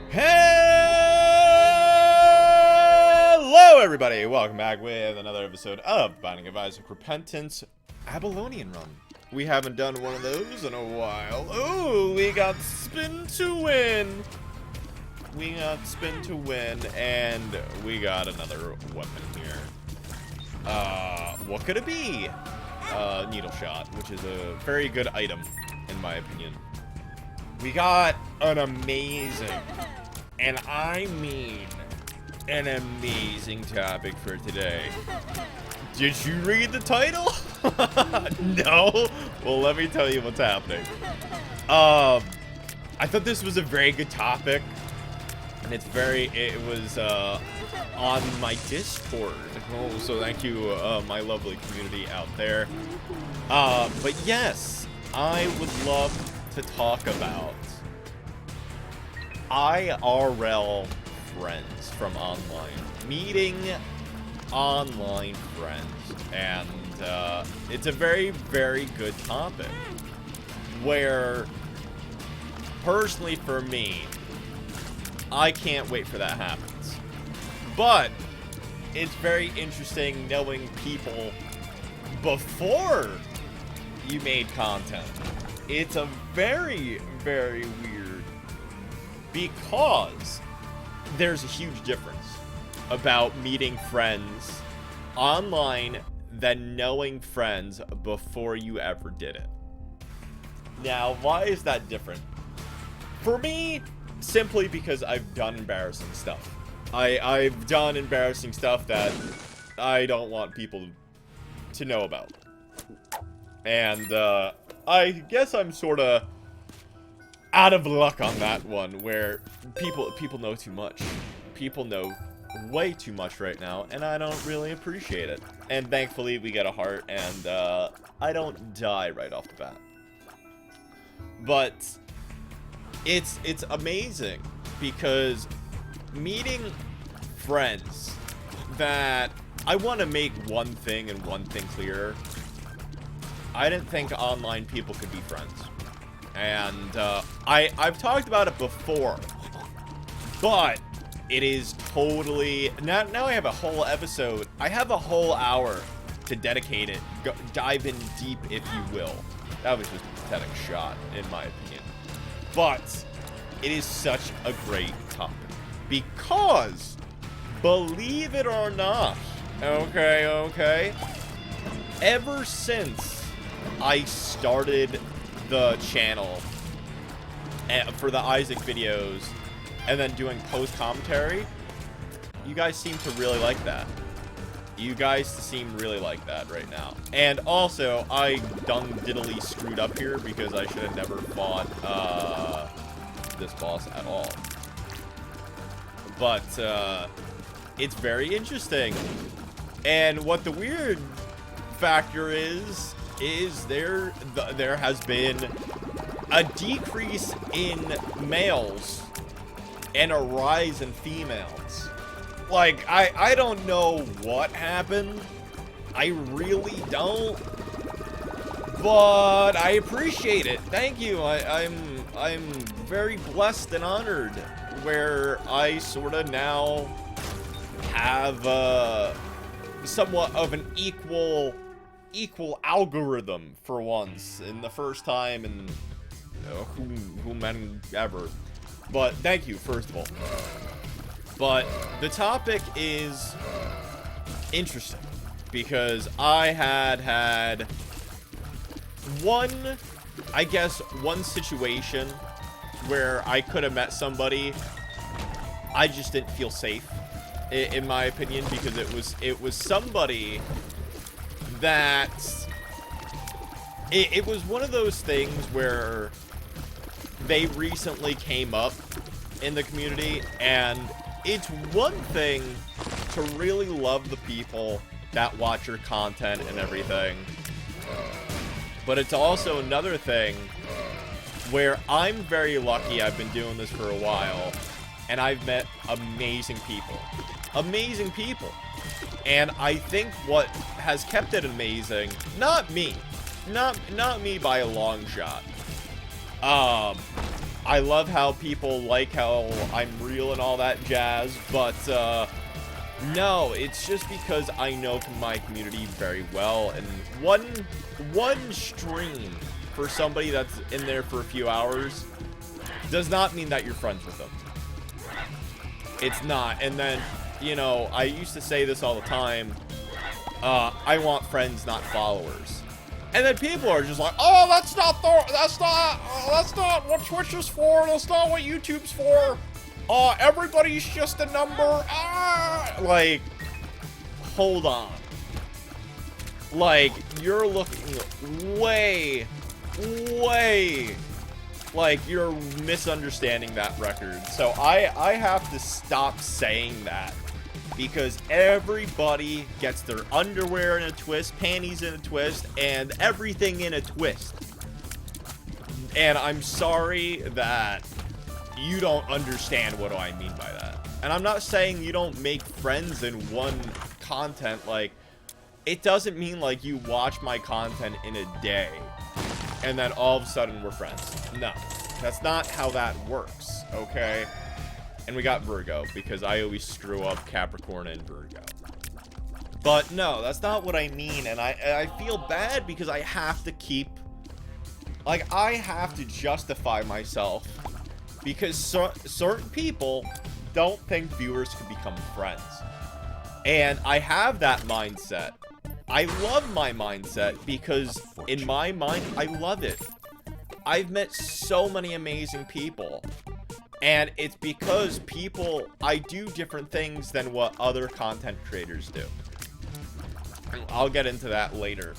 Hello, everybody! Welcome back with another episode of Binding of Isaac Repentance Babylonian Run. We haven't done one of those in a while. Ooh, we got spin to win! We got spin to win, and we got another weapon here. What could it be? Needle shot, which is a very good item, in my opinion. We got an amazing, and I mean an amazing topic for today. Did you read the title? No? Well, let me tell you what's happening. I thought this was a very good topic, and it was on my Discord. Oh, so thank you, my lovely community out there. But yes, I would love to talk about IRL friends from online, meeting online friends, and it's a very, very good topic where, personally for me, I can't wait for that happens. But it's very interesting knowing people before you made content. It's a very, very weird, because there's a huge difference about meeting friends online than knowing friends before you ever did it. Now, why is that different? For me, simply because I've done embarrassing stuff. I've done embarrassing stuff that I don't want people to know about. And, I guess I'm sort of out of luck on that one, where people know too much. People know way too much right now, and I don't really appreciate it. And thankfully, we get a heart, and I don't die right off the bat. But it's amazing, because meeting friends that I want to make one thing and one thing clear. I didn't think online people could be friends. And I've talked about it before, but it is totally... Now I have a whole episode. I have a whole hour to dedicate it. Dive in deep, if you will. That was just a pathetic shot, in my opinion. But it is such a great topic. Because, believe it or not, okay, ever since I started the channel for the Isaac videos and then doing post commentary, you guys seem to really like that. You guys seem really like that right now. And also, I done diddly screwed up here because I should have never fought this boss at all. But it's very interesting. And what the weird factor is there has been a decrease in males and a rise in females. Like, I don't know what happened. I really don't. But I appreciate it. Thank you. I'm very blessed and honored, where I sort of now have somewhat of an equal algorithm for once, in the first time in whom ever. But thank you, first of all. But the topic is interesting because I had one situation where I could have met somebody. I just didn't feel safe, in my opinion, because it was somebody that it was one of those things where they recently came up in the community, and it's one thing to really love the people that watch your content and everything, but it's also another thing where I'm very lucky. I've been doing this for a while, and I've met amazing people. And I think what has kept it amazing, not me by a long shot, I love how people like how I'm real and all that jazz, but no, it's just because I know my community very well, and one stream for somebody that's in there for a few hours does not mean that you're friends with them. It's not. And then, you know, I used to say this all the time, I want friends, not followers. And then people are just like, oh, that's not what Twitch is for, that's not what YouTube's for. Everybody's just a number. Like, hold on. Like, you're looking way, like, you're misunderstanding that record. So I have to stop saying that, because everybody gets their underwear in a twist, panties in a twist, and everything in a twist. And I'm sorry that you don't understand what I mean by that. And I'm not saying you don't make friends in one content. Like, it doesn't mean like you watch my content in a day and then all of a sudden we're friends. No, that's not how that works, okay? And we got Virgo, because I always screw up Capricorn and Virgo. But no, that's not what I mean, and I feel bad because I have to keep... Like, I have to justify myself, because certain people don't think viewers can become friends. And I have that mindset. I love my mindset, because in my mind, I love it. I've met so many amazing people. And it's because I do different things than what other content creators do. I'll get into that later.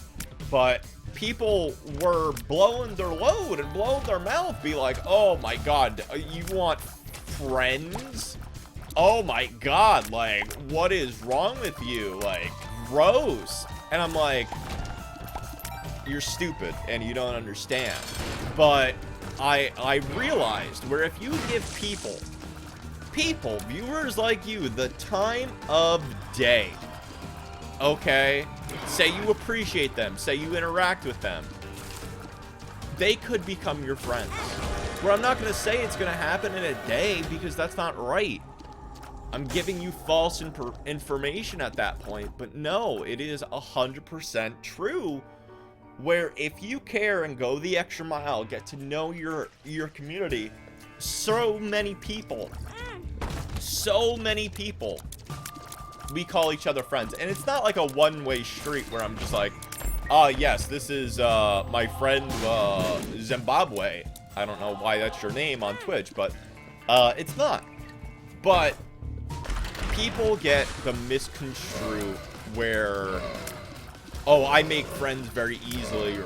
But people were blowing their load and blowing their mouth, be like, oh my god, you want friends? Oh my god, like, what is wrong with you? Like, gross. And I'm like, you're stupid and you don't understand. But I realized where if you give people, viewers like you, the time of day, okay, say you appreciate them, say you interact with them, they could become your friends. Where I'm not going to say it's going to happen in a day, because that's not right. I'm giving you false information at that point, but no, it is 100% true. Where if you care and go the extra mile, get to know your community, so many people, we call each other friends. And it's not like a one-way street where I'm just like, yes, this is my friend Zimbabwe. I don't know why that's your name on Twitch, but it's not. But people get the misconstrue where, oh, I make friends very easily,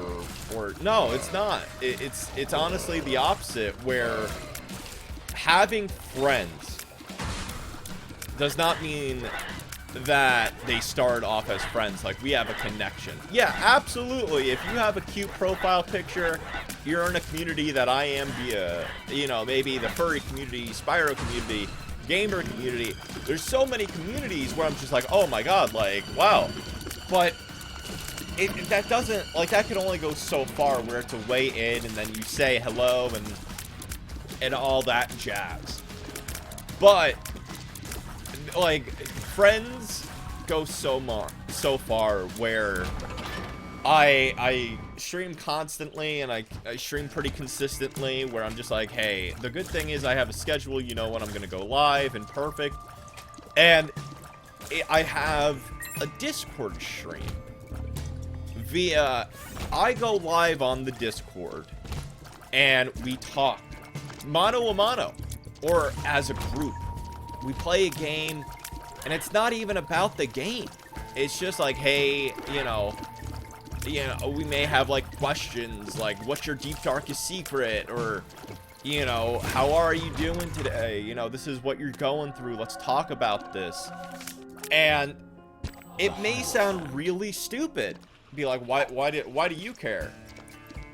or no, it's not. It's honestly the opposite, where having friends does not mean that they start off as friends, like we have a connection. Yeah, absolutely. If you have a cute profile picture, you're in a community that I am via, you know, maybe the furry community, Spyro community, gamer community. There's so many communities where I'm just like, oh my god, like, wow. But that doesn't, like, that can only go so far, where it's a way in and then you say hello and all that jazz. But like, friends go so far where I stream constantly, and I stream pretty consistently, where I'm just like, hey, the good thing is I have a schedule, you know when I'm gonna go live, and perfect. And I have a Discord stream via, I go live on the Discord and we talk mano a mano, or as a group. We play a game, and it's not even about the game. It's just like, hey, you know, we may have like questions like, what's your deep darkest secret, or, you know, how are you doing today? You know, this is what you're going through. Let's talk about this. And it may sound really stupid. Be like, why do you care?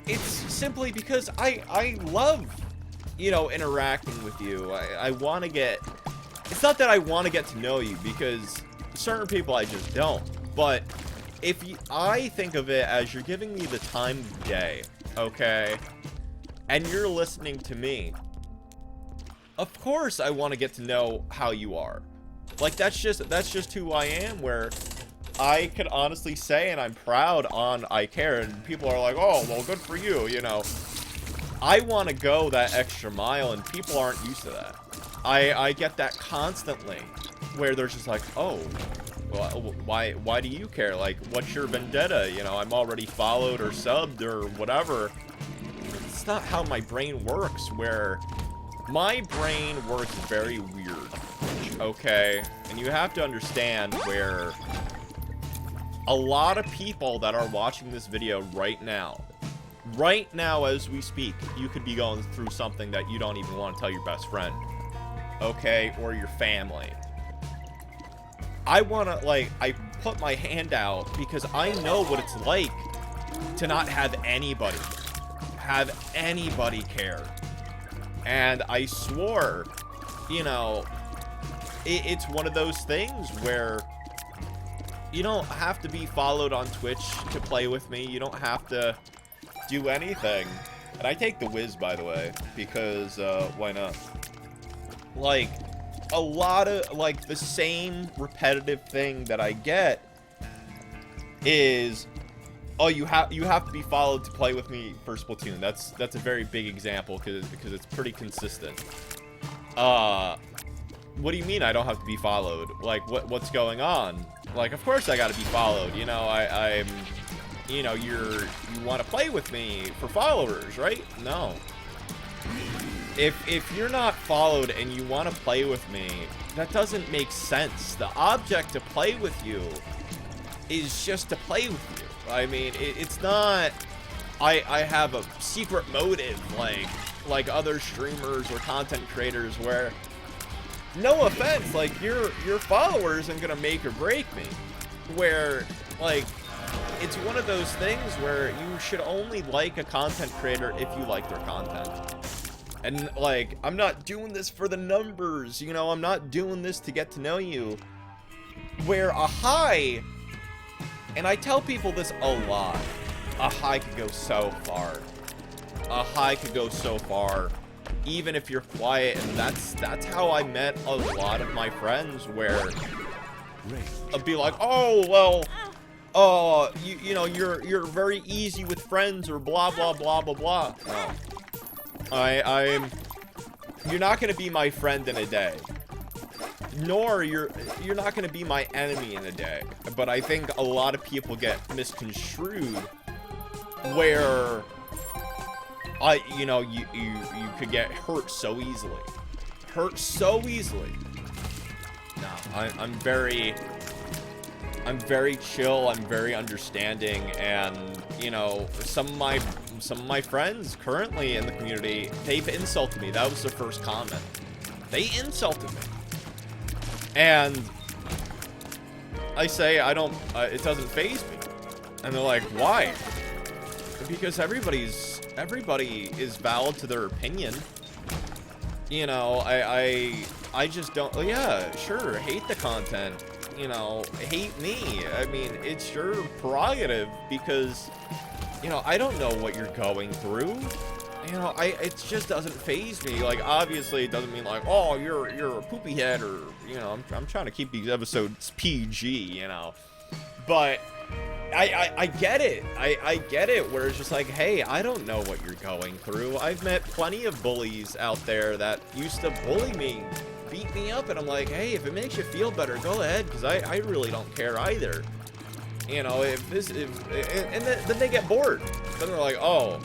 It's simply because I love, you know, interacting with you. I want to get, it's not that I want to get to know you, because certain people I just don't. But if I think of it as you're giving me the time of day, okay, and you're listening to me, Of course I want to get to know how you are. Like, that's just who I am, where I could honestly say, and I'm proud on I Care, and people are like, oh, well, good for you, you know. I want to go that extra mile, and people aren't used to that. I get that constantly, where they're just like, oh, well, why do you care? Like, what's your vendetta? You know, I'm already followed or subbed or whatever. It's not how my brain works, where my brain works very weird, okay? And you have to understand where a lot of people that are watching this video right now as we speak, you could be going through something that you don't even want to tell your best friend, okay? Or your family. I want to, like, I put my hand out because I know what it's like to not have anybody care. And I swore, you know, it's one of those things where you don't have to be followed on Twitch to play with me. You don't have to do anything. And I take the Wiz, by the way, because why not? Like, a lot of, like, the same repetitive thing that I get is, oh, you have to be followed to play with me for Splatoon. That's a very big example because it's pretty consistent. What do you mean I don't have to be followed? Like, what's going on? Like, of course I gotta be followed. You know, I'm, you know, you want to play with me for followers, right? No. If you're not followed and you want to play with me, that doesn't make sense. The object to play with you is just to play with you. I mean, it's not, I have a secret motive like other streamers or content creators where, no offense, like, your follower isn't gonna make or break me. Where, like, it's one of those things where you should only like a content creator if you like their content. And, like, I'm not doing this for the numbers, you know, I'm not doing this to get to know you. Where a high, and I tell people this a lot, a high could go so far. A high could go so far, even if you're quiet, and that's how I met a lot of my friends, where I'd be like, oh, well, you know, you're very easy with friends, or blah, blah, blah, blah, blah. No. You're not gonna be my friend in a day, nor you're not gonna be my enemy in a day. But I think a lot of people get misconstrued, where you know, you could get hurt so easily. No, I'm very chill, I'm very understanding, and, you know, some of my friends currently in the community, they've insulted me. That was their first comment. They insulted me. And I say, it doesn't faze me. And they're like, why? Because everybody is valid to their opinion. You know, I just don't, oh yeah, sure, hate the content. You know, hate me. I mean, it's your prerogative, because, you know, I don't know what you're going through. You know, it just doesn't faze me. Like, obviously, it doesn't mean like, oh, you're a poopy head, or, you know, I'm trying to keep these episodes PG, you know. But I get it. I get it, where it's just like, hey, I don't know what you're going through. I've met plenty of bullies out there that used to bully me, beat me up, and I'm like, hey, if it makes you feel better, go ahead, because I really don't care either. You know, and then they get bored. Then they're like, oh,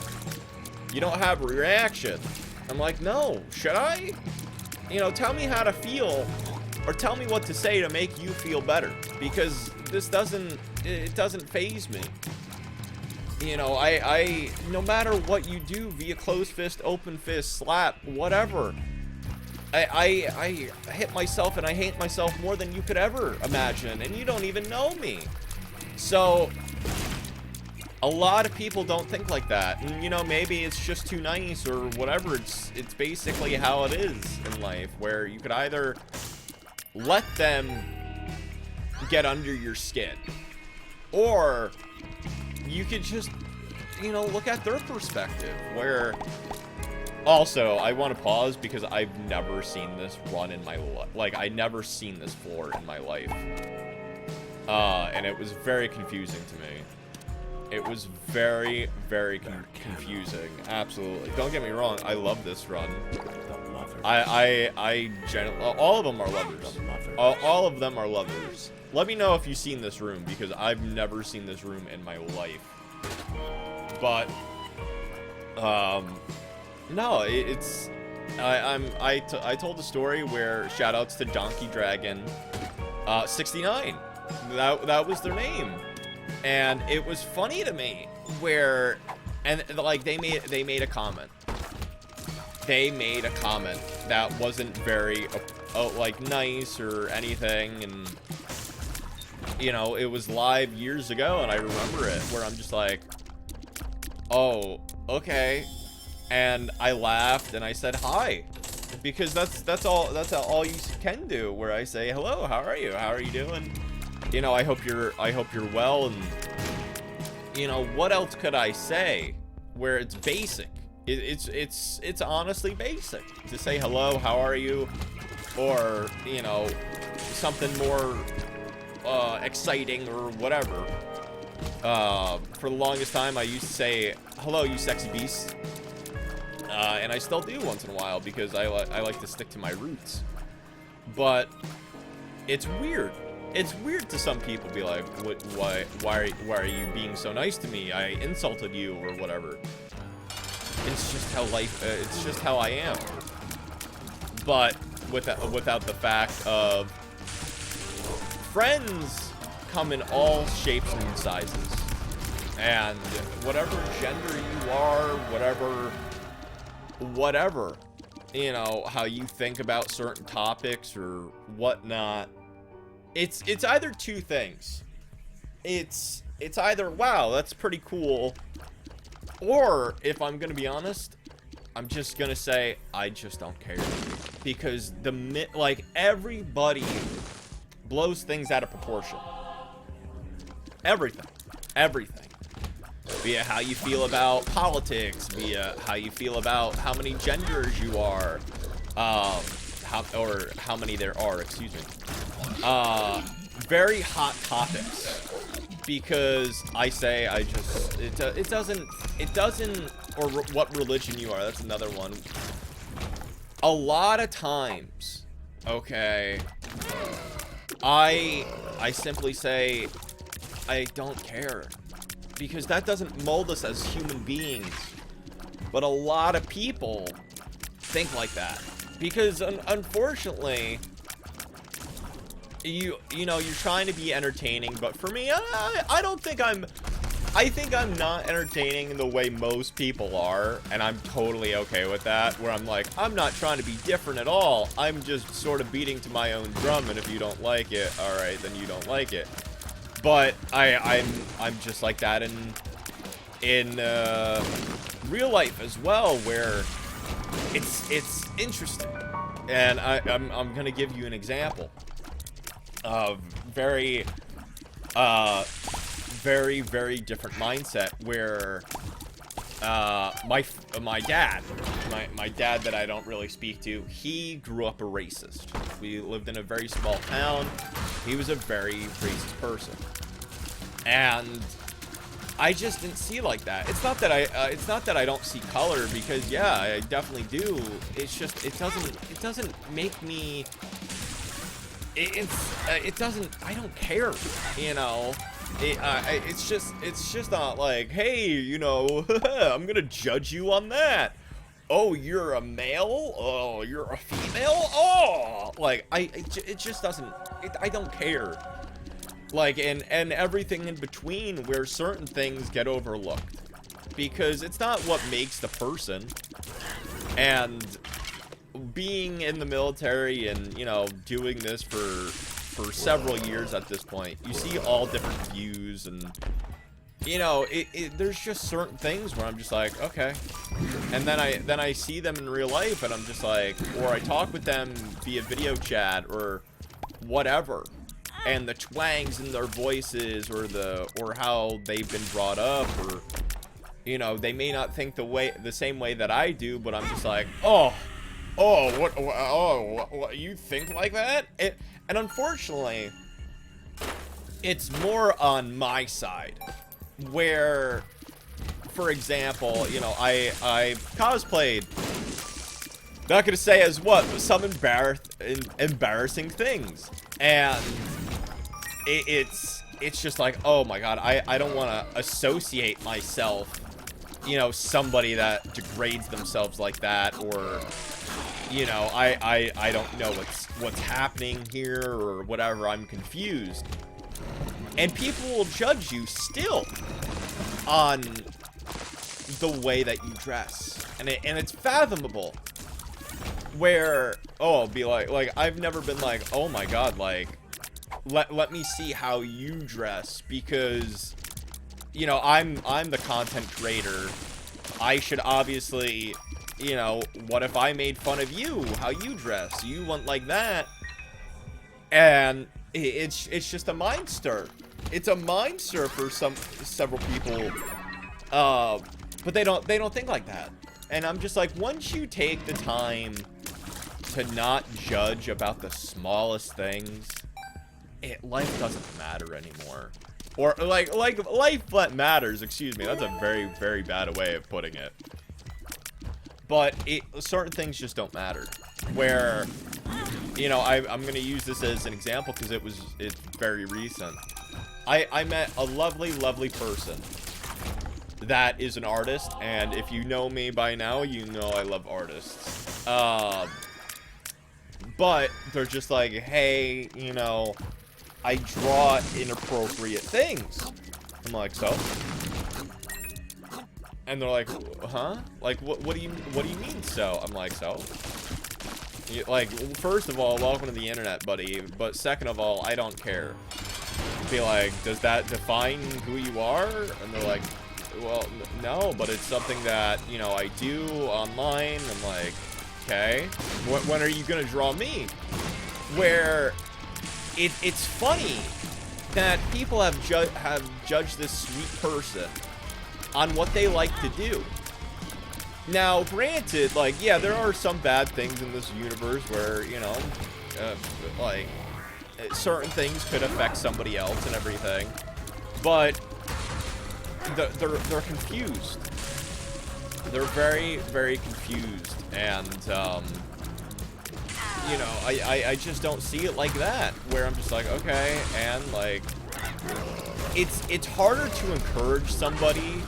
you don't have a reaction. I'm like, no, should I? You know, tell me how to feel, or tell me what to say to make you feel better, because this doesn't faze me. You know, I no matter what you do, via closed fist, open fist, slap, whatever, I hit myself, and I hate myself more than you could ever imagine, and you don't even know me. So a lot of people don't think like that, and, you know, maybe it's just too nice or whatever. It's basically how it is in life, where you could either let them get under your skin, or you could just, you know, look at their perspective, where Also, I want to pause because I've never seen this run in my life. Like, I never seen this floor in my life. And it was very confusing to me. It was very, very confusing. Absolutely. Don't get me wrong. I love this run. All of them are lovers. All of them are lovers. Let me know if you've seen this room, because I've never seen this room in my life. But, no, it's... I told a story where shoutouts to Donkey Dragon 69. That was their name. And it was funny to me where, and like they made a comment. They made a comment that wasn't very like nice or anything, and you know, it was live years ago, and I remember it where I'm just like, oh, okay. And I laughed and I said hi, because that's all you can do, where I say hello, how are you doing, you know, I hope you're well. And you know, what else could I say where it's basic? It's honestly basic to say hello, how are you, or you know, something more exciting or whatever. For the longest time I used to say hello, you sexy beast. And I still do once in a while, because I like to stick to my roots. But it's weird. It's weird to some people be like, why are you being so nice to me? I insulted you or whatever. It's just how life. It's just how I am. But without the fact of friends come in all shapes and sizes, and whatever gender you are, whatever, you know, how you think about certain topics or whatnot, it's either two things. It's either, wow, that's pretty cool, or if I'm gonna be honest, I'm just gonna say I just don't care, because like everybody blows things out of proportion. Everything. Be it how you feel about politics, be it how you feel about how many genders you are, how many there are, excuse me. Very hot topics, because I say it doesn't, or what religion you are, that's another one. A lot of times, okay, I simply say I don't care, because that doesn't mold us as human beings. But a lot of people think like that, because unfortunately, you know, you're trying to be entertaining, but for me, I think I'm not entertaining the way most people are, and I'm totally okay with that, where I'm like, I'm not trying to be different at all, I'm just sort of beating to my own drum, and if you don't like it, alright, then you don't like it. But I'm just like that in real life as well, where it's interesting. And I'm gonna give you an example of very different mindset, where my dad that I don't really speak to, he grew up a racist. We lived in a very small town. He was a very racist person, and I just didn't see it like that. It's not that I don't see color, because yeah, I definitely do. It's just it doesn't make me. It doesn't. I don't care, you know. It's just not like, hey, you know, I'm gonna judge you on that. Oh, you're a male? Oh, you're a female? Oh, like it just doesn't. I don't care. Like, and everything in between, where certain things get overlooked, because it's not what makes the person. And being in the military and, you know, doing this for several years at this point, you see all different views, and you know, there's just certain things where I'm just like, okay. And then I see them in real life, and I'm just like, or I talk with them via video chat or whatever, and the twangs in their voices, or how they've been brought up, or You know, they may not think the same way that I do, but I'm just like, what you think like that? And unfortunately, it's more on my side, where, for example, you know, I cosplayed, not gonna say as what, but some embarrassing things, and it's just like, oh my god, I don't want to associate myself, you know, somebody that degrades themselves like that, or, you know, I don't know what's happening here or whatever. I'm confused, and people will judge you still on the way that you dress, and it's fathomable. Where, oh, I'll be like I've never been like, oh my god, like, let me see how you dress, because, you know, I'm the content creator. I should obviously, you know, what if I made fun of you, how you dress? You want like that. And it's just a mind stir. It's a mind stir for several people. But they don't think like that. And I'm just like, once you take the time to not judge about the smallest things, life doesn't matter anymore. Or like life matters, excuse me. That's a very, very bad way of putting it. But certain things just don't matter. Where, you know, I'm gonna use this as an example because it's very recent. I met a lovely, lovely person that is an artist, and if you know me by now, you know I love artists. But they're just like, hey, you know, I draw inappropriate things. I'm like, so? And they're like, huh? Like, what do you mean, so? I'm like, so? Like, first of all, welcome to the internet, buddy. But second of all, I don't care. Be like, does that define who you are? And they're like, well, no, but it's something that, you know, I do online. I'm like, okay. When are you gonna draw me? Where it's funny that people have judged this sweet person on what they like to do. Now, granted, like, yeah, there are some bad things in this universe where, you know, like, certain things could affect somebody else and everything, but they're confused. They're very, very confused, and you know, I just don't see it like that, where I'm just like, okay, and like, it's harder to encourage somebody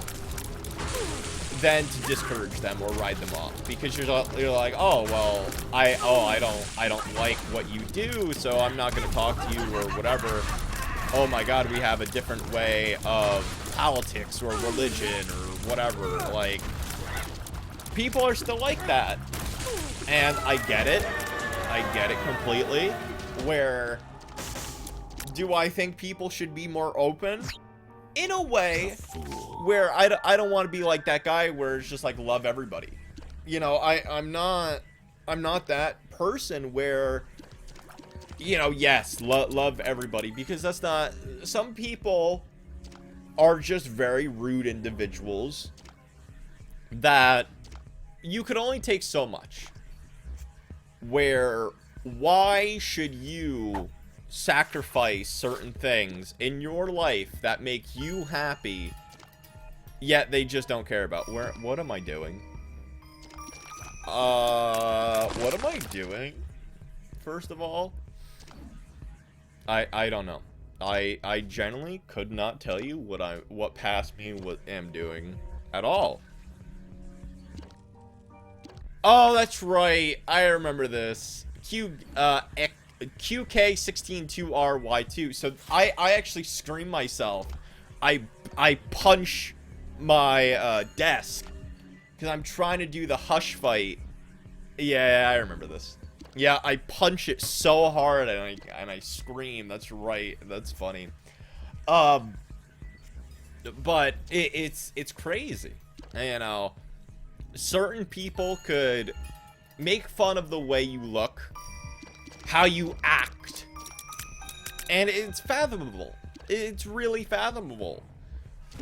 than to discourage them or ride them off, because you're like, oh well, I don't like what you do, so I'm not gonna talk to you or whatever. Oh my god, we have a different way of politics or religion or whatever. Like, people are still like that, and I get it completely. Where, do I think people should be more open? In a way, where I don't want to be like that guy where it's just like, love everybody. You know, I'm not that person where, you know, yes, love everybody, because that's not. Some people are just very rude individuals that you could only take so much. Where, why should you sacrifice certain things in your life that make you happy, yet they just don't care about? What am I doing? What am I doing? First of all, I don't know. I genuinely could not tell you what past me am doing at all. Oh, that's right. I remember this. QK162RY2. So I actually scream myself. I punch my desk because I'm trying to do the hush fight. Yeah, I remember this. Yeah, I punch it so hard and I scream. That's right. That's funny. But it's crazy. You know, certain people could make fun of the way you look, how you act, and it's fathomable. It's really fathomable.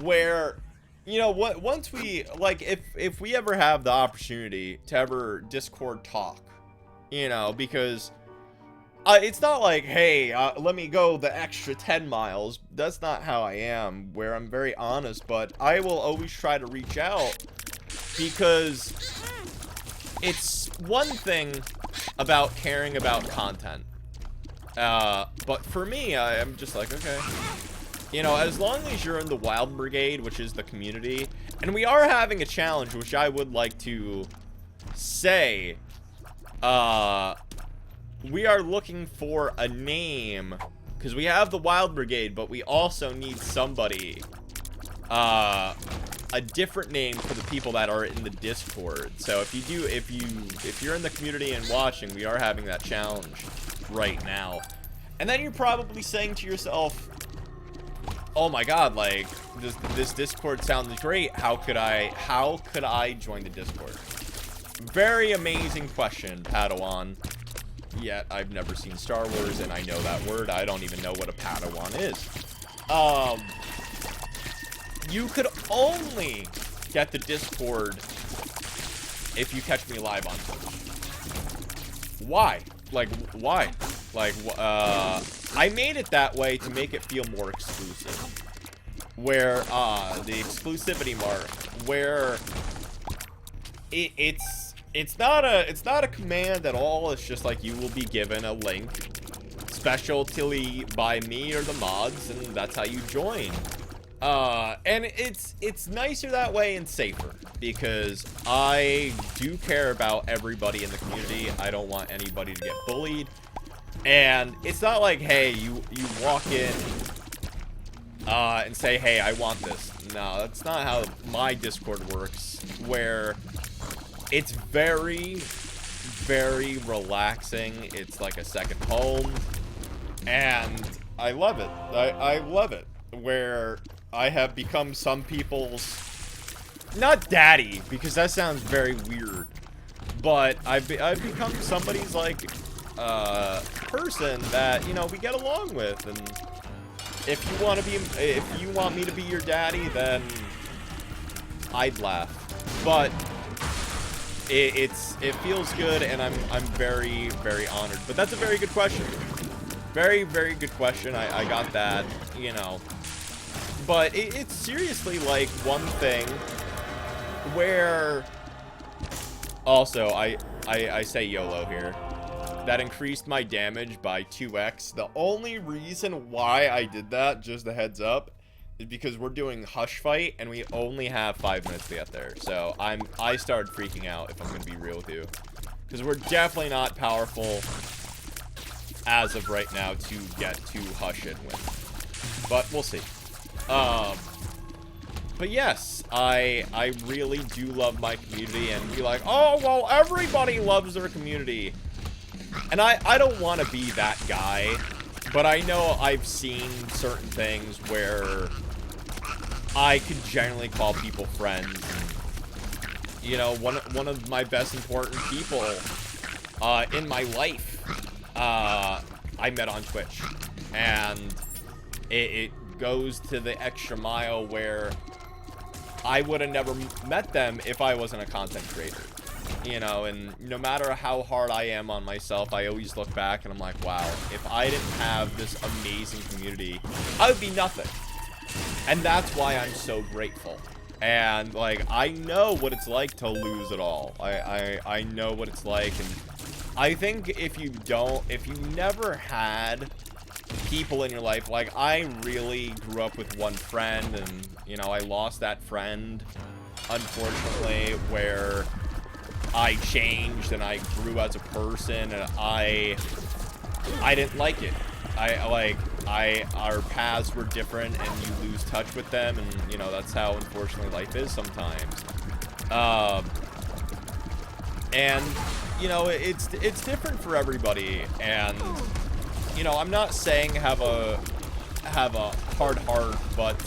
Where you know what, once we, like, if we ever have the opportunity to ever Discord talk, you know, because it's not like, hey, let me go the extra 10 miles. That's not how I am, where I'm very honest, but I will always try to reach out, because it's one thing about caring about content, but for me, I'm just like, okay, you know, as long as you're in the Wilde Brigade, which is the community, and we are having a challenge, which I would like to say, we are looking for a name, because we have the Wilde Brigade, but we also need somebody, a different name for the people that are in the Discord. So if you're in the community and watching, we are having that challenge right now. And then you're probably saying to yourself, oh my god, like, this Discord sounds great. How could I join the Discord? Very amazing question, Padawan. Yet I've never seen Star Wars, and I know that word. I don't even know what a Padawan is. You could only get the Discord if you catch me live on Twitch. Why? Like, why? Like, I made it that way to make it feel more exclusive. Where, the exclusivity mark, where it's not a command at all. It's just like, you will be given a link specialty by me or the mods, and that's how you join. And it's nicer that way and safer, because I do care about everybody in the community. I don't want anybody to get bullied. And it's not like, hey, you walk in and say, hey, I want this. No, that's not how my Discord works, where it's very, very relaxing. It's like a second home, and I love it. I love it, where I have become some people's, not daddy, because that sounds very weird, but I've become somebody's, like, person that, you know, we get along with. And if you want me to be your daddy, then I'd laugh. But it feels good, and I'm very, very honored. But that's a very good question. Very, very good question. I got that, you know. But it's seriously, like, one thing where, also, I say YOLO here. That increased my damage by 2x. The only reason why I did that, just a heads up, is because we're doing Hush Fight, and we only have 5 minutes to get there. So I started freaking out, if I'm gonna be real with you, because we're definitely not powerful as of right now to get to Hush and win. But we'll see. But yes, I really do love my community, and be like, oh, well, everybody loves their community. And I don't want to be that guy, but I know I've seen certain things where I could generally call people friends. And, you know, one of my best important people in my life, I met on Twitch, and it goes to the extra mile where I would have never met them if I wasn't a content creator. You know, and no matter how hard I am on myself, I always look back and I'm like, wow, if I didn't have this amazing community, I would be nothing. And that's why I'm so grateful. And, like, I know what it's like to lose it all. I know what it's like, and I think if you never had people in your life, like, I really grew up with one friend, and, you know, I lost that friend, unfortunately, where I changed and I grew as a person, and I didn't like it. Our paths were different, and you lose touch with them, and, you know, that's how, unfortunately, life is sometimes. And, you know, it's different for everybody, and, you know, I'm not saying have a hard heart, but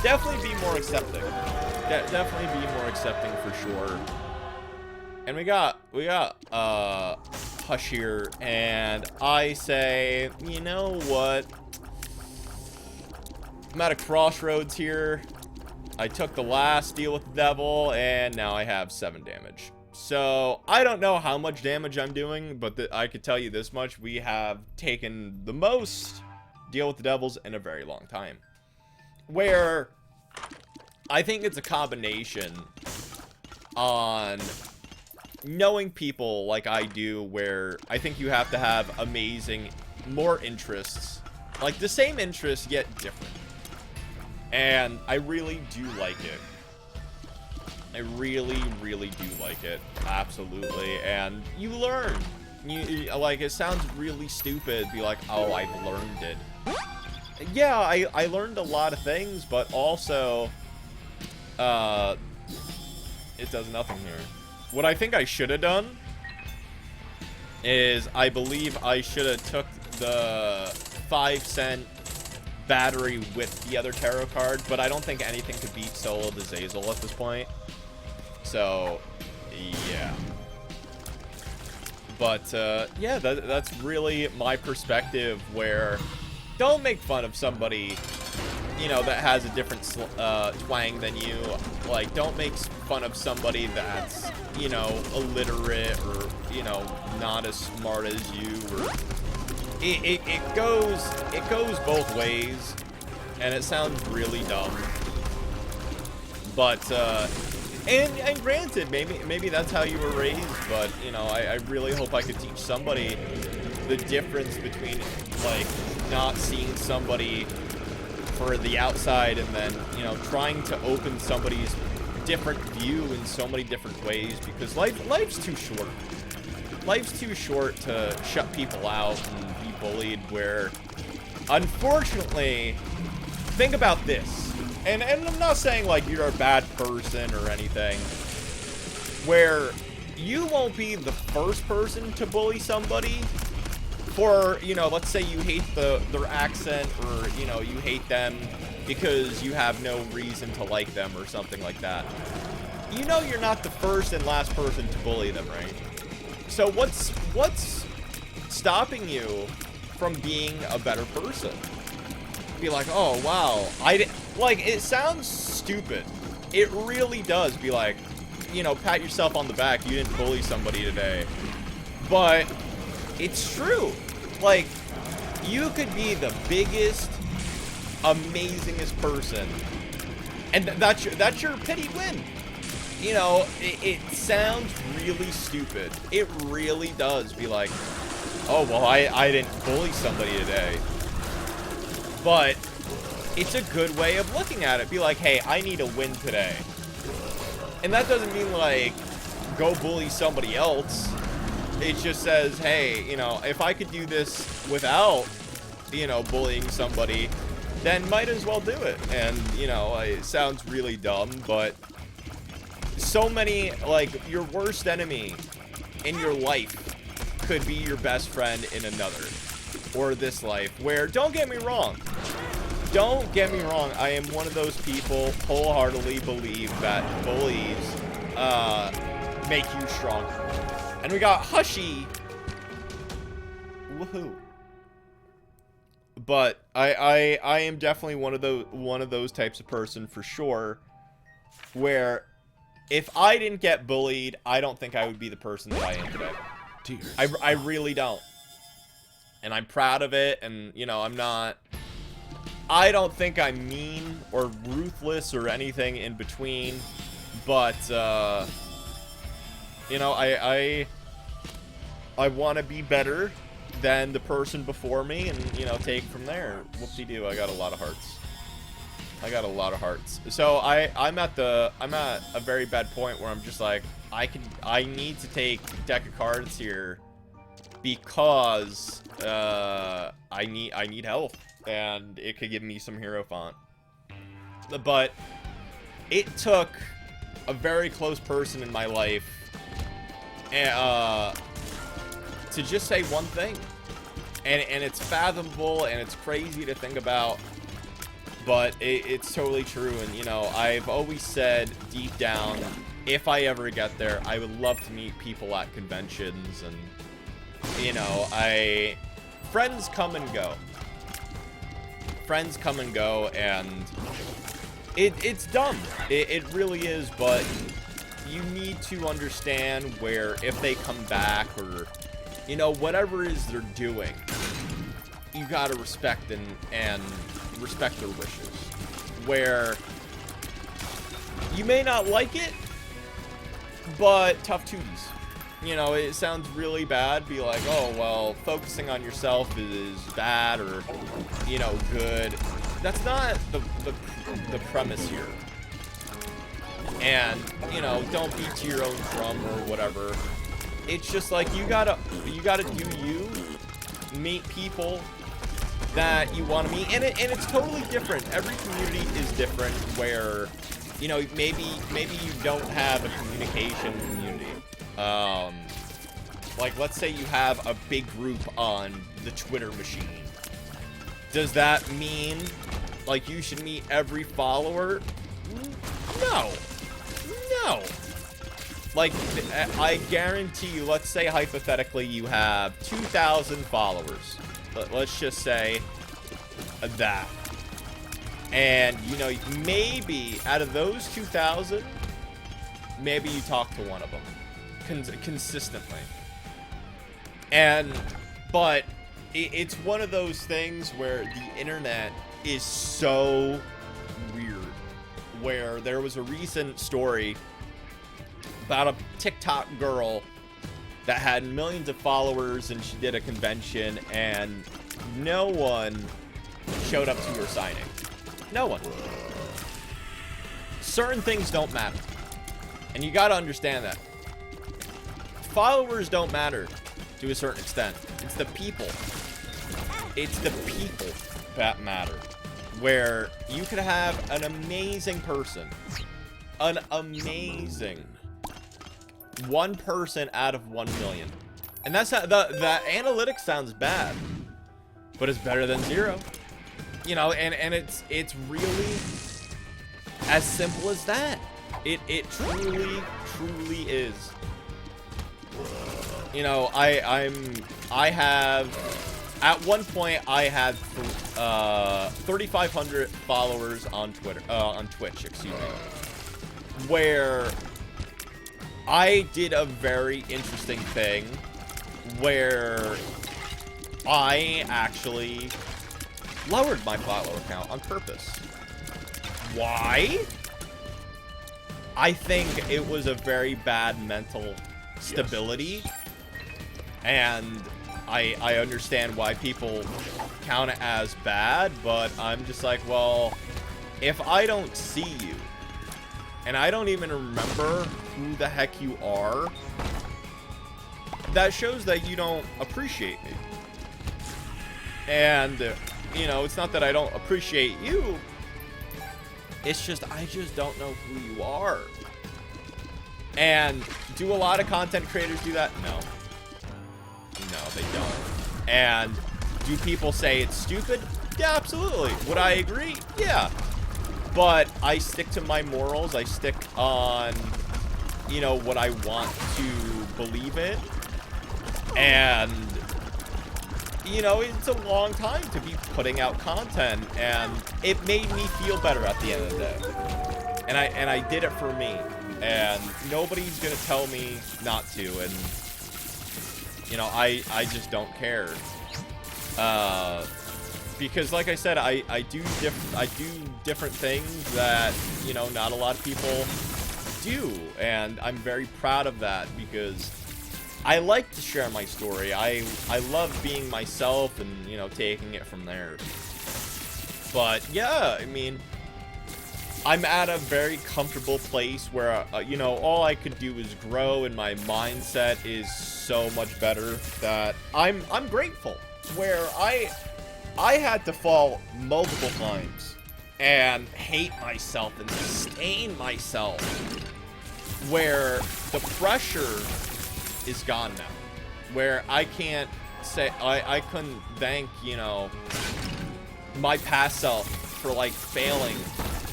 definitely be more accepting. Definitely be more accepting for sure. And we got Hush here, and I say, you know what? I'm at a crossroads here. I took the last deal with the devil, and now I have 7 damage. So, I don't know how much damage I'm doing, but I could tell you this much. We have taken the most deal with the devils in a very long time. Where I think it's a combination on knowing people like I do, where I think you have to have more interests. Like, the same interests, yet different. And I really do like it. I really, really do like it. Absolutely. And you learn. Like, it sounds really stupid. Be like, oh, I've learned it. Yeah, I learned a lot of things, but also, it does nothing here. What I think I should have done is, I believe I should have took the 5-cent battery with the other tarot card, but I don't think anything could beat Solo the Zazel at this point. So, yeah. But, yeah, that's really my perspective, where don't make fun of somebody, you know, that has a different twang than you. Like, don't make fun of somebody that's, you know, illiterate or, you know, not as smart as you, or it goes both ways, and it sounds really dumb. But and granted, maybe that's how you were raised, but you know, I really hope I could teach somebody the difference between, like, not seeing somebody for the outside, and then, you know, trying to open somebody's different view in so many different ways, because life's too short. Life's too short to shut people out and be bullied, where, unfortunately, think about this, and I'm not saying, like, you're a bad person or anything, where you won't be the first person to bully somebody for, you know, let's say you hate their accent, or, you know, you hate them because you have no reason to like them or something like that. You know you're not the first and last person to bully them, right? So what's stopping you from being a better person? Be like, oh, wow, like, it sounds stupid. It really does. Be like, you know, pat yourself on the back, you didn't bully somebody today. But it's true. Like, you could be the biggest, amazingest person, and that's your pity win. You know, it sounds really stupid. It really does. Be like, oh, well, I didn't bully somebody today. But it's a good way of looking at it. Be like, hey, I need a win today. And that doesn't mean, like, go bully somebody else. It just says, hey, you know, if I could do this without, you know, bullying somebody, then might as well do it. And, you know, it sounds really dumb, but so many, like, your worst enemy in your life could be your best friend in another, or this life, where, don't get me wrong, I am one of those people wholeheartedly believe that bullies make you stronger. And we got Hushy. Woohoo. But I am definitely one of those types of person, for sure, where if I didn't get bullied, I don't think I would be the person that I am today. I really don't. And I'm proud of it, and, you know, I don't think I'm mean or ruthless or anything in between, but, you know, I want to be better than the person before me, and, you know, take from there. Whoop-de-doo, I got a lot of hearts. So I'm at a very bad point where I'm just like, I need to take deck of cards here, because I need health, and it could give me some hero font. But it took a very close person in my life to just say one thing, and it's fathomable, and it's crazy to think about, but it's totally true. And, you know, I've always said deep down, if I ever get there, I would love to meet people at conventions, and, you know, friends come and go, and It's dumb. It really is, but you need to understand where if they come back or, you know, whatever it is they're doing, you gotta respect and respect their wishes. Where you may not like it, but tough tooties. You know, it sounds really bad. Be like, oh, well, focusing on yourself is bad or, you know, good. That's not the premise here. And, you know, don't beat to your own drum or whatever. It's just like you gotta do you, meet people that you want to meet, and it's totally different. Every community is different. Where, you know, maybe you don't have a communication community. Like, let's say you have a big group on the Twitter machine. Does that mean, like, you should meet every follower? No. No. Like, I guarantee you, let's say hypothetically you have 2,000 followers. Let's just say that. And, you know, maybe out of those 2,000, maybe you talk to one of them consistently. But it's one of those things where the internet is so weird. Where there was a recent story about a TikTok girl that had millions of followers, and she did a convention, and no one showed up to her signing. No one. Certain things don't matter. And you gotta understand that. Followers don't matter to a certain extent. It's the people. It's the people that matter. Where you could have an amazing person. An amazing 1 person out of 1 million. And that's how the analytics sounds bad, but it's better than 0. You know, and it's really as simple as that. It truly is. You know, I have at one point I had 3,500 followers on Twitch, excuse me, where I did a very interesting thing where I actually lowered my follower count on purpose. Why? I think it was a very bad mental stability. Yes. And I understand why people count it as bad, but I'm just like, well, if I don't see you, and I don't even remember who the heck you are, that shows that you don't appreciate me. And, you know, it's not that I don't appreciate you, it's just, I just don't know who you are. And do a lot of content creators do that? No. No, they don't. And do people say it's stupid? Yeah, absolutely. Would I agree? Yeah. But I stick to my morals. I stick on, you know, what I want to believe in. And, you know, it's a long time to be putting out content. And it made me feel better at the end of the day. And I did it for me. And nobody's going to tell me not to. And, you know, I just don't care. Because like I said, I do different things that, you know, not a lot of people do, and I'm very proud of that because I like to share my story. I love being myself and, you know, taking it from there. But yeah, I mean, I'm at a very comfortable place where, you know, all I could do is grow, and my mindset is so much better that I'm grateful. Where I had to fall multiple times and hate myself and sustain myself, where the pressure is gone now, where I can't say, I couldn't thank, you know, my past self for like failing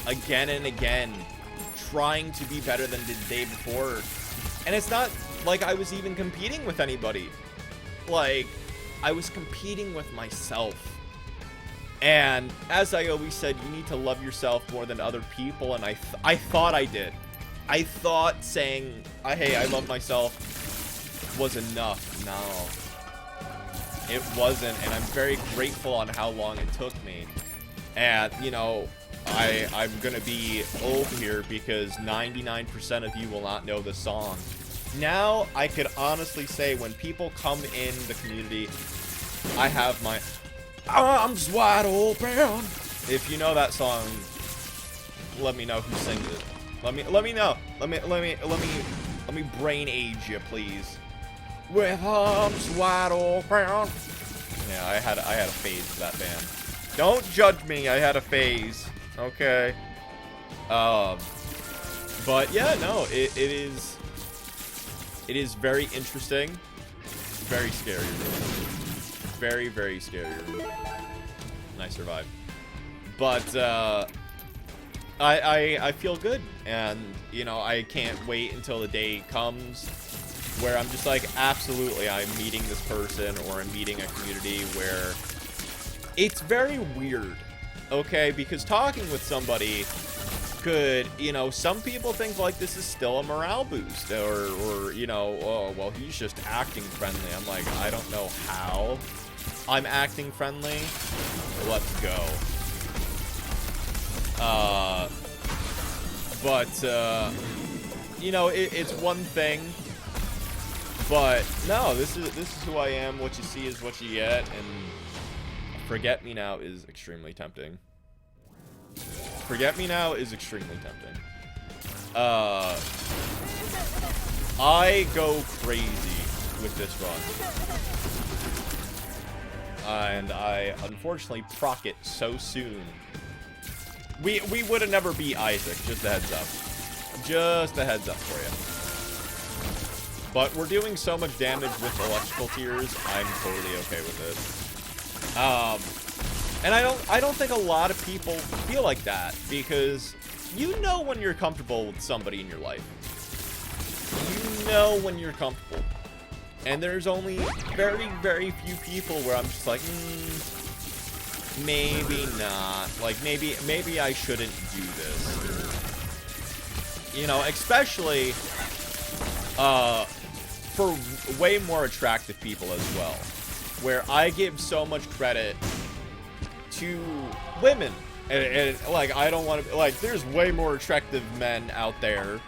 again and again, trying to be better than the day before. And it's not like I was even competing with anybody. Like, I was competing with myself. And as I always said, you need to love yourself more than other people, and I thought I did. I thought saying, hey, I love myself was enough. No. It wasn't, and I'm very grateful on how long it took me. And, you know, I'm gonna be old here because 99% of you will not know the song. Now, I could honestly say when people come in the community, I have my arms wide open. If you know that song, let me know who sings it. Let me know. Let me brain age you, please. With arms wide open. Yeah, I had a phase for that band. Don't judge me. I had a phase. Okay. But yeah, no, it is very interesting. Very scary. Very, very scary. And I survived. But I feel good, and you know, I can't wait until the day comes where I'm just like, absolutely, I'm meeting this person, or I'm meeting a community where it's very weird, okay? Because talking with somebody could, you know, some people think like this is still a morale boost, or you know, oh, well, he's just acting friendly. I'm like, I don't know how I'm acting friendly. Let's go. You know, it's one thing, but no, this is who I am. What you see is what you get, and Forget Me Now is extremely tempting. Forget Me Now is extremely tempting. I go crazy with this run, and I unfortunately proc it so soon. We would have never beat Isaac. Just a heads up. Just a heads up for you. But we're doing so much damage with electrical tears, I'm totally okay with it. And I don't think a lot of people feel like that, because you know when you're comfortable with somebody in your life. You know when you're comfortable. And there's only very, very few people where I'm just like, maybe not. Like, maybe I shouldn't do this. You know, especially for way more attractive people as well, where I give so much credit to women, and like, I don't want to, like, there's way more attractive men out there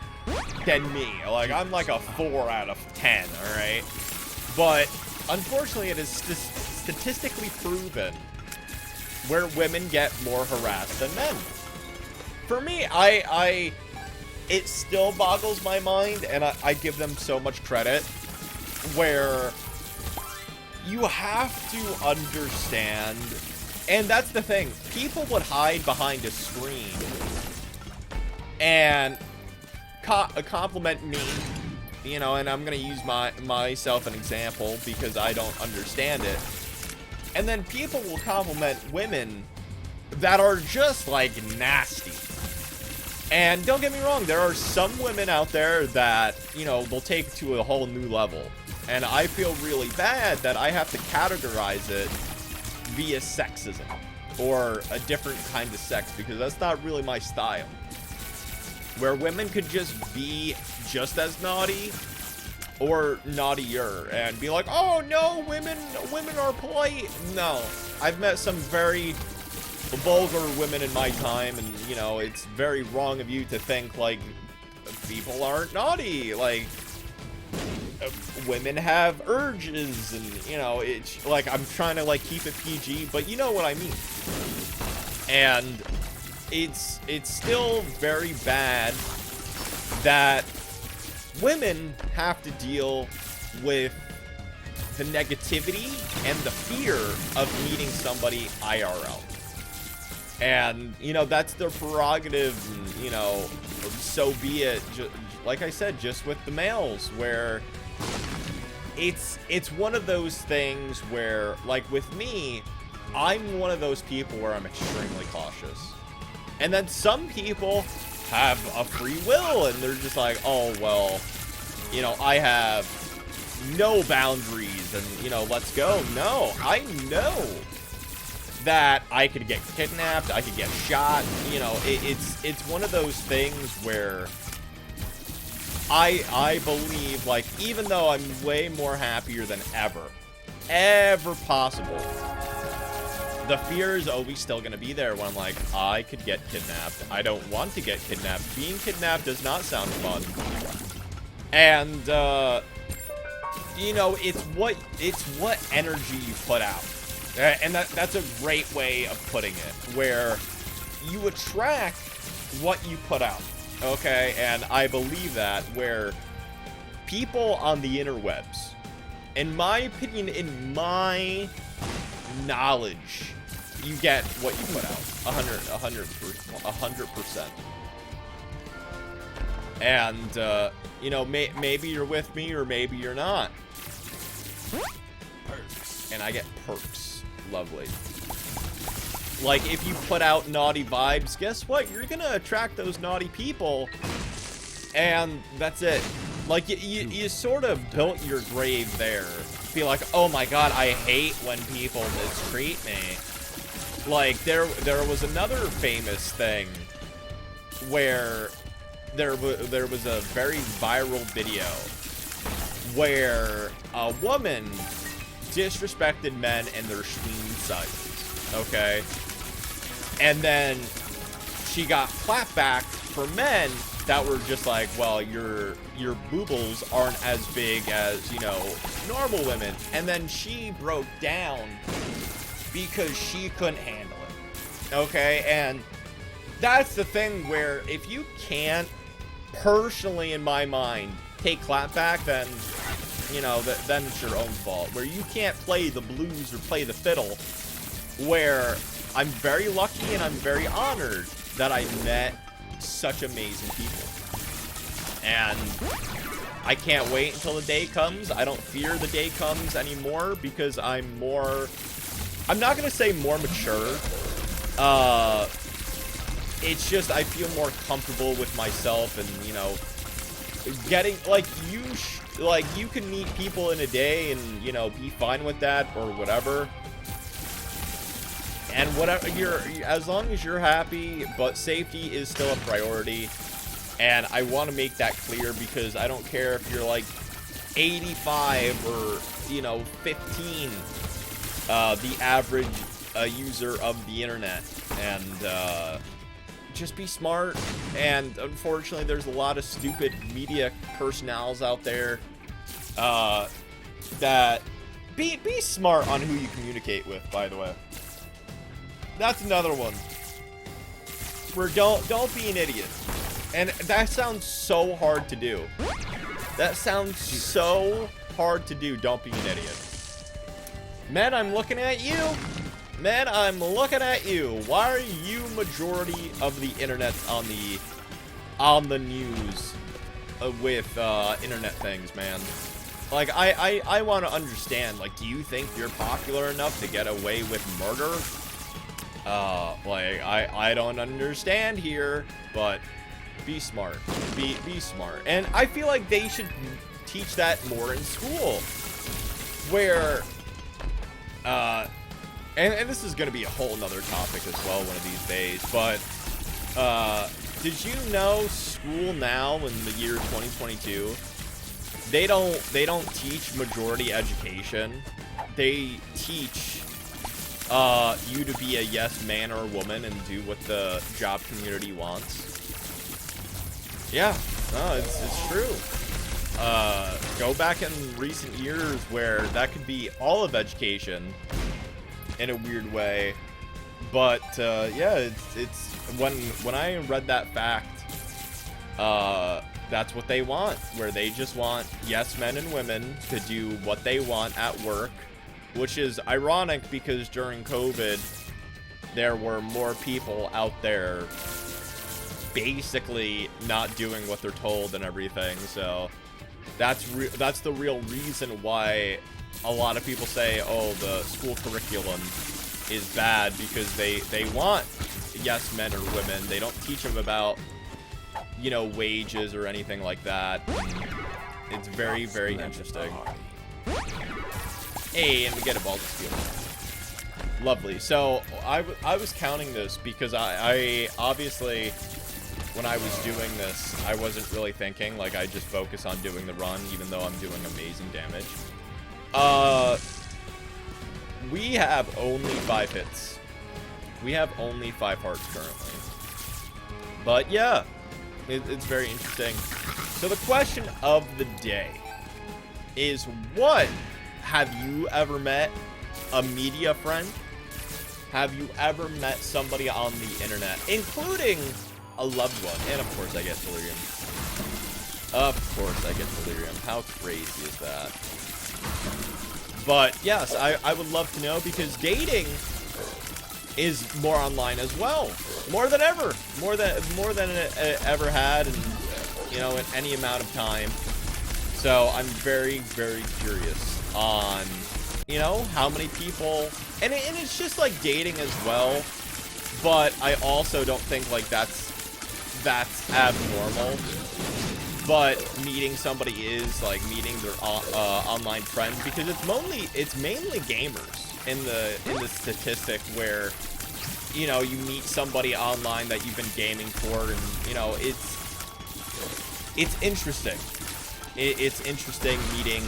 than me. Like, I'm like a 4 out of 10, all right? But unfortunately, it is statistically proven where women get more harassed than men. For me, it still boggles my mind, and I give them so much credit, where you have to understand, and that's the thing, people would hide behind a screen and compliment me, you know, and I'm gonna use myself an example because I don't understand it. And then people will compliment women that are just, like, nasty. And don't get me wrong, there are some women out there that, you know, they'll take it to a whole new level. And I feel really bad that I have to categorize it via sexism, or a different kind of sex, because that's not really my style. Where women could just be just as naughty, or naughtier, and be like, oh no, women are polite. No, I've met some very vulgar women in my time, and you know, it's very wrong of you to think like people aren't naughty. Like, women have urges, and you know, it's like, I'm trying to like keep it PG, but you know what I mean. And it's still very bad that women have to deal with the negativity and the fear of meeting somebody IRL. And, you know, that's their prerogative, and, you know, so be it. Like I said, just with the males, where it's one of those things where, like with me, I'm one of those people where I'm extremely cautious. And then some people have a free will, and they're just like, oh, well, you know, I have no boundaries, and, you know, let's go. No, I know that I could get kidnapped, I could get shot. You know, it's one of those things where I believe, like, even though I'm way more happier than ever possible, the fear is always still going to be there when I'm like, I could get kidnapped. I don't want to get kidnapped. Being kidnapped does not sound fun. And, you know, it's what energy you put out. And that's a great way of putting it, where you attract what you put out. Okay? And I believe that, where people on the interwebs, in my opinion, in my knowledge, you get what you put out. 100%. And, you know, maybe you're with me or maybe you're not. Perks. And I get perks. Lovely. Like, if you put out naughty vibes, guess what? You're gonna attract those naughty people. And that's it. Like, you sort of built your grave there. Be like, oh my god, I hate when people mistreat me. Like, there was another famous thing where there was a very viral video where a woman disrespected men and their screen sizes, okay? And then she got clapback for men that were just like, well, your boobles aren't as big as, you know, normal women. And then she broke down because she couldn't handle it, okay? And that's the thing where if you can't, personally in my mind, take clapback, then, you know, then it's your own fault. Where you can't play the blues or play the fiddle, where I'm very lucky and I'm very honored that I met such amazing people. And I can't wait until the day comes. I don't fear the day comes anymore because I'm not going to say more mature. It's just I feel more comfortable with myself and, you know, getting, like, you can meet people in a day and, you know, be fine with that or whatever. And whatever, as long as you're happy, but safety is still a priority. And I want to make that clear because I don't care if you're like 85 or, you know, 15, the average user of the internet. And just be smart. And unfortunately, there's a lot of stupid media personnels out there that be smart on who you communicate with, by the way. That's another one. Where don't be an idiot. And that sounds so hard to do. That sounds so hard to do. Don't be an idiot. Men, I'm looking at you. Men, I'm looking at you. Why are you majority of the internet on the news with internet things, man? Like, I want to understand. Like, do you think you're popular enough to get away with murder? Like, I don't understand here, but be smart. Be smart. And I feel like they should teach that more in school. Where, and this is going to be a whole nother topic as well one of these days, but, did you know school now in the year 2022, they don't teach majority education. They teach you to be a yes man or woman and do what the job community wants. Yeah, no, it's true. Go back in recent years where that could be all of education in a weird way. But yeah, it's when I read that fact, that's what they want, where they just want yes men and women to do what they want at work. Which is ironic because during COVID, there were more people out there basically not doing what they're told and everything. So that's the real reason why a lot of people say, oh, the school curriculum is bad, because they want yes men or women. They don't teach them about, you know, wages or anything like that. It's very, very interesting. Hey, and we get a ball to steal. Lovely. So I was counting this because I obviously, when I was doing this, I wasn't really thinking. Like, I just focus on doing the run, even though I'm doing amazing damage. We have only 5 hits. We have only 5 hearts currently. But yeah, it's very interesting. So the question of the day is, what have you ever met a media friend? Have you ever met somebody on the internet, including a loved one? And of course I get delirium. Of course I get delirium. How crazy is that? But yes, I would love to know, because dating is more online as well. More than ever. More than it ever had, and, you know, in any amount of time. So I'm very, very curious on, you know, how many people, and it's just like dating as well, but I also don't think like that's abnormal. But meeting somebody is like meeting their online friend, because it's mainly gamers in the statistic, where, you know, you meet somebody online that you've been gaming for, and, you know, it's interesting. It's interesting meeting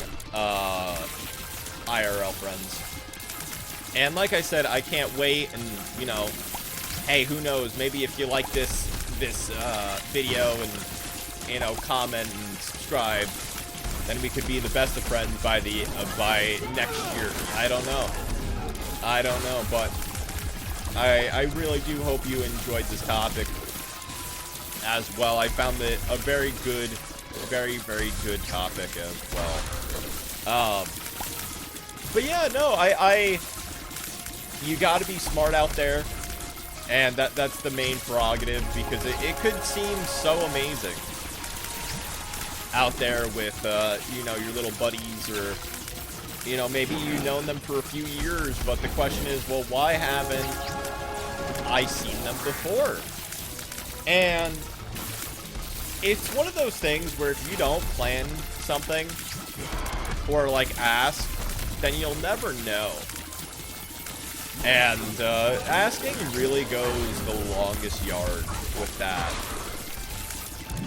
IRL friends. And like I said, I can't wait, and, you know, hey, who knows, maybe if you like this video and, you know, comment and subscribe, then we could be the best of friends by next year. I don't know, but I really do hope you enjoyed this topic as well. I found it a very good, very, very good topic as well. But yeah, no, you gotta be smart out there, and that's the main prerogative, because it could seem so amazing out there with, you know, your little buddies, or, you know, maybe you've known them for a few years, but the question is, well, why haven't I seen them before? And it's one of those things where if you don't plan something, or, like, ask, then you'll never know. And asking really goes the longest yard with that.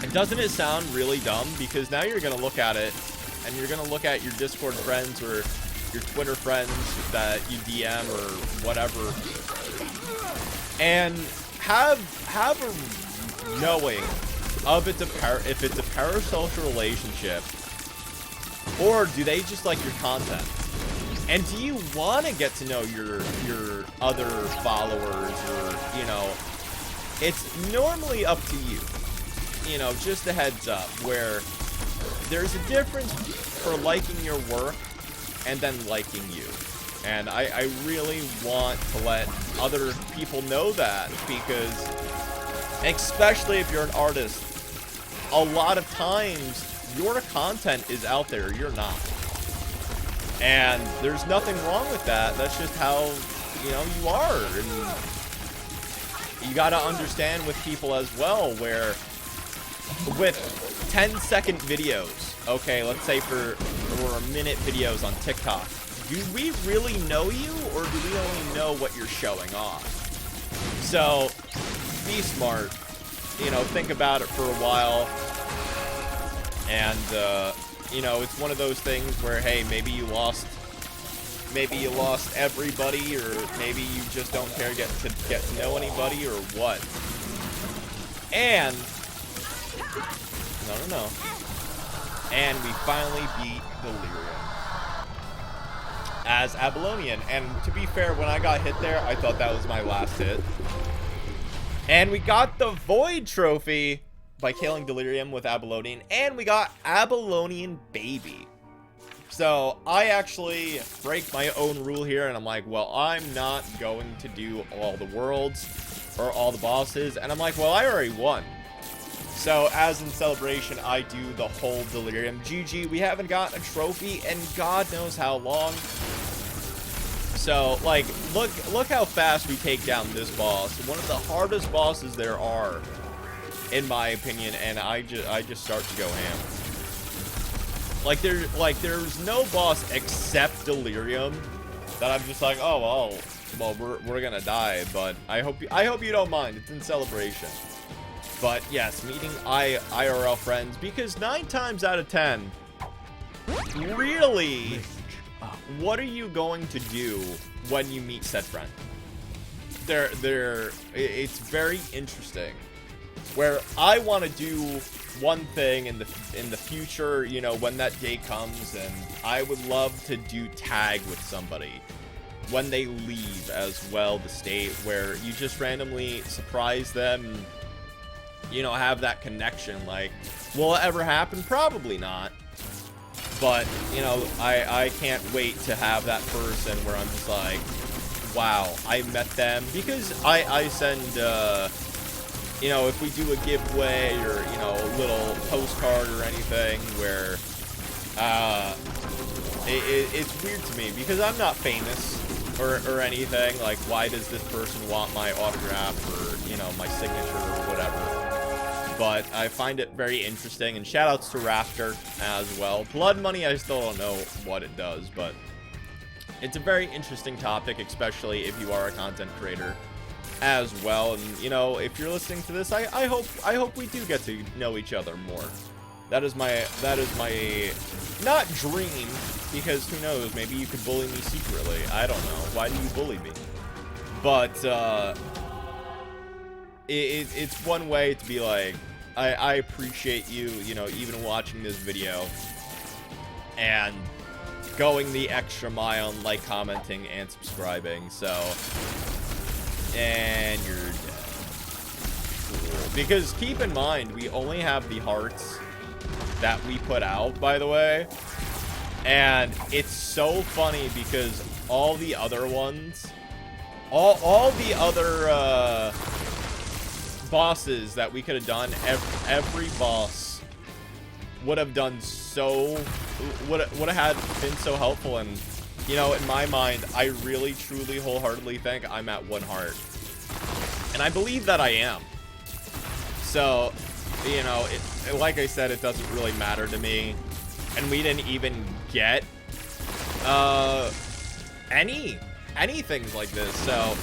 And doesn't it sound really dumb? Because now you're going to look at it, and you're going to look at your Discord friends or your Twitter friends that you DM or whatever, and have a knowing of if it's a parasocial relationship, or do they just like your content? And do you want to get to know your other followers, or, you know, it's normally up to you. You know, just a heads up, where there's a difference for liking your work and then liking you. And I really want to let other people know that, because, especially if you're an artist, a lot of times your content is out there, you're not. And there's nothing wrong with that. That's just how, you know, you are. And you gotta understand with people as well, where with 10-second videos, okay, let's say for a minute videos on TikTok, do we really know you, or do we only know what you're showing off? So be smart, you know, think about it for a while. And you know, it's one of those things where, hey, maybe you lost everybody, or maybe you just don't care to get to know anybody, or what. And no. And we finally beat Delirium as Abalonian. And to be fair, when I got hit there, I thought that was my last hit. And we got the Void Trophy by killing Delirium with Abalonian, and we got Abalonian Baby. So I actually break my own rule here, and I'm like, well, I'm not going to do all the worlds or all the bosses, and I'm like, well, I already won. So as in celebration, I do the whole Delirium. GG, we haven't gotten a trophy in God knows how long. So, like, look how fast we take down this boss. One of the hardest bosses there are, in my opinion, and I just start to go ham. Like there's no boss except Delirium that I'm just like, oh, well, we're gonna die, but I hope you don't mind. It's in celebration. But yes, meeting IRL friends, because 9 times out of 10, really, what are you going to do when you meet said friend? It's very interesting. Where I want to do one thing in the future, you know, when that day comes, and I would love to do tag with somebody when they leave as well, the state, where you just randomly surprise them and, you know, have that connection. Like, will it ever happen? Probably not. But, you know, I can't wait to have that person where I'm just like, wow, I met them. Because I send, you know, if we do a giveaway or, you know, a little postcard or anything where, it's weird to me because I'm not famous or anything. Like, why does this person want my autograph or, you know, my signature or whatever? But I find it very interesting, and shoutouts to Raptor as well. Blood money, I still don't know what it does, but it's a very interesting topic, especially if you are a content creator as well. And, you know, if you're listening to this, I hope we do get to know each other more. That is my not dream, because who knows, maybe you could bully me secretly. I don't know. Why do you bully me? But it's one way to be like, I appreciate you, you know, even watching this video and going the extra mile and like, commenting, and subscribing. So, and you're dead. Cool. Because keep in mind, we only have the hearts that we put out, by the way. And it's so funny because all the other ones, all the other bosses that we could have done, every boss would have done so, would have been so helpful. And, you know, in my mind, I really, truly, wholeheartedly think I'm at 1 heart. And I believe that I am. So, you know, like I said, it doesn't really matter to me. And we didn't even get any things like this. So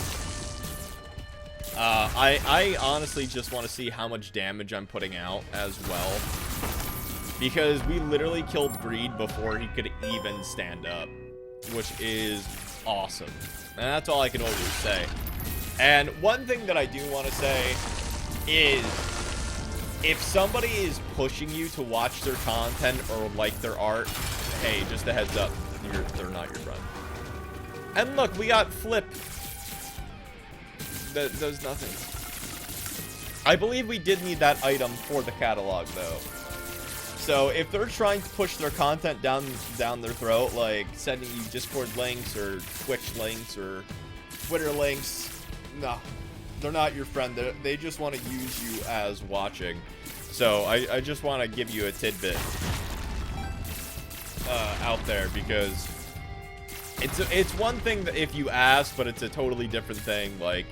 I honestly just want to see how much damage I'm putting out as well, because we literally killed Greed before he could even stand up, which is awesome. And that's all I can always say. And one thing that I do want to say is, if somebody is pushing you to watch their content or like their art, hey, just a heads up, they're not your friend. And look, we got Flip. That does nothing. I believe we did need that item for the catalog, though. So if they're trying to push their content down their throat, like sending you Discord links or Twitch links or Twitter links, no. They're not your friend. They just want to use you as watching. So I just want to give you a tidbit out there, because it's one thing that if you ask, but it's a totally different thing, like,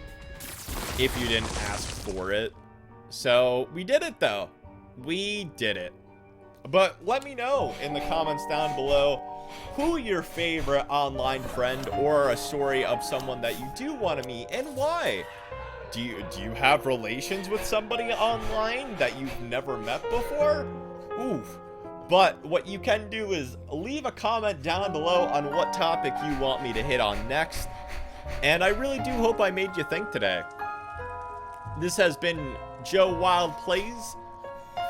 if you didn't ask for it. So we did it, though. We did it. But let me know in the comments down below who your favorite online friend, or a story of someone that you do want to meet, and why. Do you have relations with somebody online that you've never met before? Oof. But what you can do is leave a comment down below on what topic you want me to hit on next. And I really do hope I made you think today. This has been Joe Wilde Plays.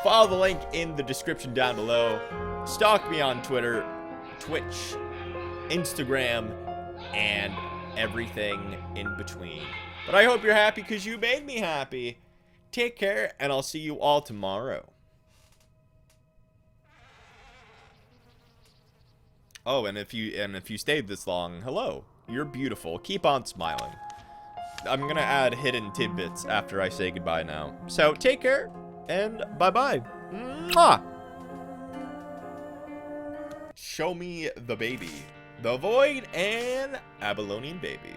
Follow the link in the description down below. Stalk me on Twitter, Twitch, Instagram, and everything in between. But I hope you're happy because you made me happy. Take care, and I'll see you all tomorrow. Oh, and if you stayed this long, hello. You're beautiful. Keep on smiling. I'm gonna add hidden tidbits after I say goodbye now. So take care, and bye-bye. Mwah! Show me the baby. The Void and Abylonian Baby.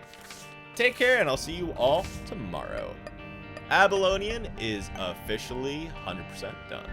Take care, and I'll see you all tomorrow. Abylonian is officially 100% done.